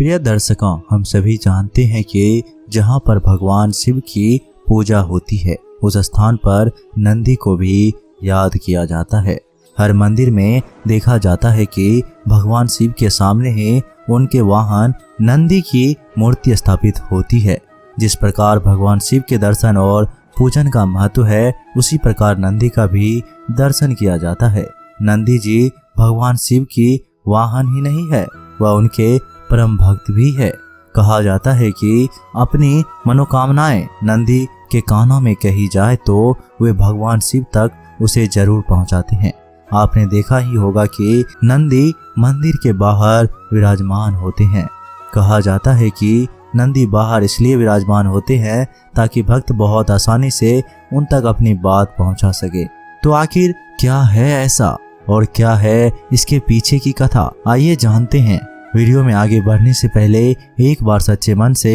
प्रिय दर्शकों, हम सभी जानते हैं कि जहाँ पर भगवान शिव की पूजा होती है उस स्थान पर नंदी को भी याद किया जाता है। हर मंदिर में देखा जाता है कि भगवान शिव के सामने ही उनके वाहन नंदी की मूर्ति स्थापित होती है। जिस प्रकार भगवान शिव के दर्शन और पूजन का महत्व है, उसी प्रकार नंदी का भी दर्शन किया जाता है। नंदी जी भगवान शिव की वाहन ही नहीं है, वह उनके परम भक्त भी है। कहा जाता है कि अपनी मनोकामनाएं नंदी के कानों में कही जाए तो वे भगवान शिव तक उसे जरूर पहुंचाते हैं। आपने देखा ही होगा कि नंदी मंदिर के बाहर विराजमान होते हैं। कहा जाता है कि नंदी बाहर इसलिए विराजमान होते हैं ताकि भक्त बहुत आसानी से उन तक अपनी बात पहुंचा सके। तो आखिर क्या है ऐसा और क्या है इसके पीछे की कथा, आइए जानते हैं। वीडियो में आगे बढ़ने से पहले एक बार सच्चे मन से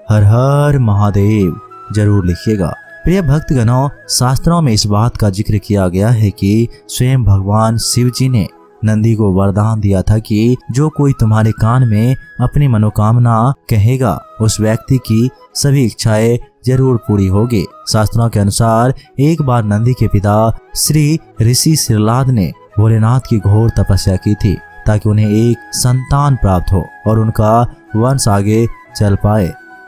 हर हर महादेव जरूर लिखिएगा। प्रिय भक्तगणों, शास्त्रों में इस बात का जिक्र किया गया है कि स्वयं भगवान शिव जी ने नंदी को वरदान दिया था कि जो कोई तुम्हारे कान में अपनी मनोकामना कहेगा उस व्यक्ति की सभी इच्छाएं जरूर पूरी होगी। शास्त्रों के अनुसार एक बार नंदी के पिता श्री ऋषि सिरलाद ने भोलेनाथ की घोर तपस्या की थी ताकि उन्हें एक संतान प्राप्त हो और उनका वंश आगे चल पाए।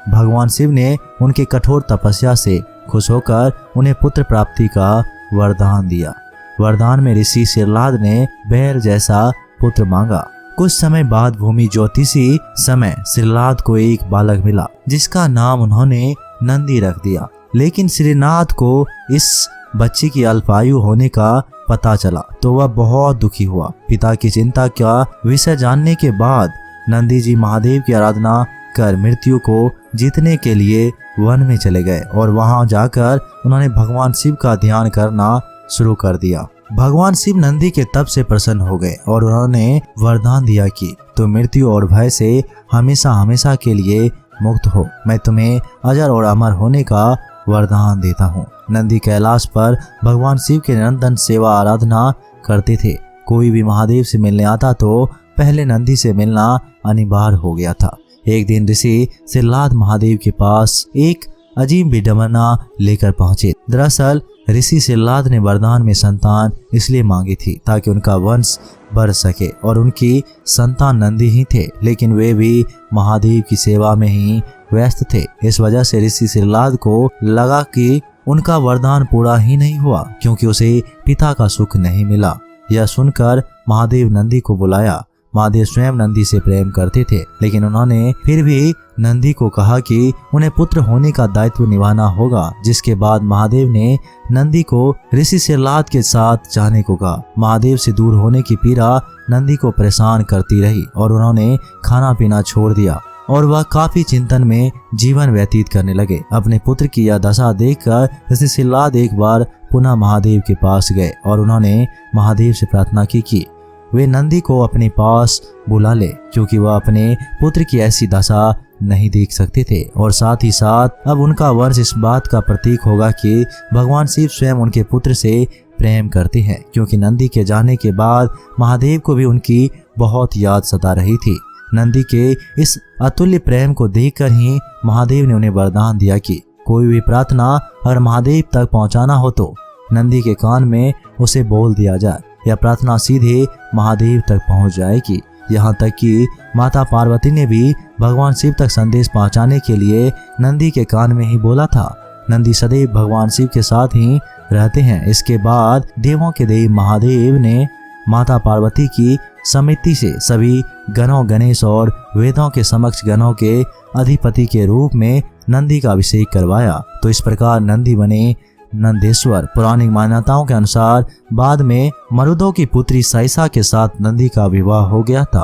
भगवान शिव ने उनके कठोर तपस्या से खुश होकर उन्हें पुत्र प्राप्ति का वरदान दिया। वरदान में ऋषि सिरलाद ने बैल जैसा पुत्र मांगा। कुछ समय बाद भूमि ज्योतिषी समय सिरलाद को एक बालक मिला जिसका नाम उन्होंने नंदी रख दिया। लेकिन श्रीनाथ को इस बच्चे की अल्पायु होने का पता चला तो वह बहुत दुखी हुआ। पिता की चिंता का विषय जानने के बाद नंदी जी महादेव की आराधना कर मृत्यु को जीतने के लिए वन में चले गए और वहां जाकर उन्होंने भगवान शिव का ध्यान करना शुरू कर दिया। भगवान शिव नंदी के तप से प्रसन्न हो गए और उन्होंने वरदान दिया कि तुम मृत्यु और भय से हमेशा हमेशा के लिए मुक्त हो। मैं तुम्हें अजर और अमर होने का वरदान देता हूँ। नंदी कैलाश पर भगवान शिव के निरंतर सेवा आराधना करते थे। कोई भी महादेव से मिलने आता तो पहले नंदी से मिलना अनिवार्य हो गया था। एक दिन ऋषि सिरलाद महादेव के पास एक अजीब विडंबना लेकर पहुंचे। दरअसल ऋषि सिरलाद ने वरदान में संतान इसलिए मांगी थी ताकि उनका वंश बढ़ सके और उनकी संतान नंदी ही थे, लेकिन वे भी महादेव की सेवा में ही व्यस्त थे। इस वजह से ऋषि सिरलाद को लगा कि उनका वरदान पूरा ही नहीं हुआ क्योंकि उसे पिता का सुख नहीं मिला। यह सुनकर महादेव नंदी को बुलाया। महादेव स्वयं नंदी से प्रेम करते थे, लेकिन उन्होंने फिर भी नंदी को कहा कि उन्हें पुत्र होने का दायित्व निभाना होगा। जिसके बाद महादेव ने नंदी को ऋषि सिरलाद के साथ जाने को कहा। महादेव से दूर होने की पीड़ा नंदी को परेशान करती रही और उन्होंने खाना पीना छोड़ दिया और वह काफी चिंतन में जीवन व्यतीत करने लगे। अपने पुत्र की यह दशा देखकर ऋषि सिरलाद एक बार पुनः महादेव के पास गए और उन्होंने महादेव से प्रार्थना की कि वे नंदी को अपने पास बुला ले क्योंकि वह अपने पुत्र की ऐसी दशा नहीं देख सकते थे और साथ ही साथ अब उनका वंश इस बात का प्रतीक होगा कि भगवान शिव स्वयं उनके पुत्र से प्रेम करते हैं। क्योंकि नंदी के जाने के बाद महादेव को भी उनकी बहुत याद सता रही थी। नंदी के इस अतुल्य प्रेम को देखकर ही महादेव ने उन्हें वरदान दिया कि कोई भी प्रार्थना अगर महादेव तक पहुंचाना हो तो नंदी के कान में उसे बोल दिया जाए। यह प्रार्थना सीधे महादेव तक पहुंच जाएगी। यहाँ तक कि माता पार्वती ने भी भगवान शिव तक संदेश पहुंचाने के लिए नंदी के कान में ही बोला था। नंदी सदैव भगवान शिव के साथ ही रहते हैं। इसके बाद देवों के देव महादेव ने माता पार्वती की समिति से सभी गणों गणेश और वेदों के समक्ष गणों के अधिपति के रूप में नंदी का अभिषेक करवाया। तो इस प्रकार नंदी बने नंदेश्वर। पौराणिक मान्यताओं के अनुसार बाद में मरुदों की पुत्री साइसा के साथ नंदी का विवाह हो गया था।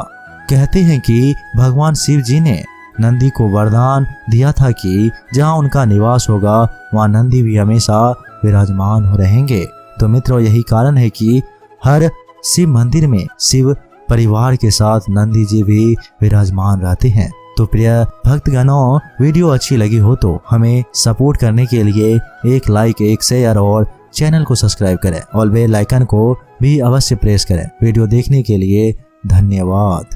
कहते हैं कि भगवान शिव जी ने नंदी को वरदान दिया था कि जहां उनका निवास होगा वहां नंदी भी हमेशा विराजमान हो रहेंगे। तो मित्रों, यही कारण है कि हर शिव मंदिर में शिव परिवार के साथ नंदी जी भी विराजमान रहते हैं। तो प्रिय भक्तगणों, वीडियो अच्छी लगी हो तो हमें सपोर्ट करने के लिए एक लाइक, एक शेयर और चैनल को सब्सक्राइब करें और बेल आइकन को भी अवश्य प्रेस करें। वीडियो देखने के लिए धन्यवाद।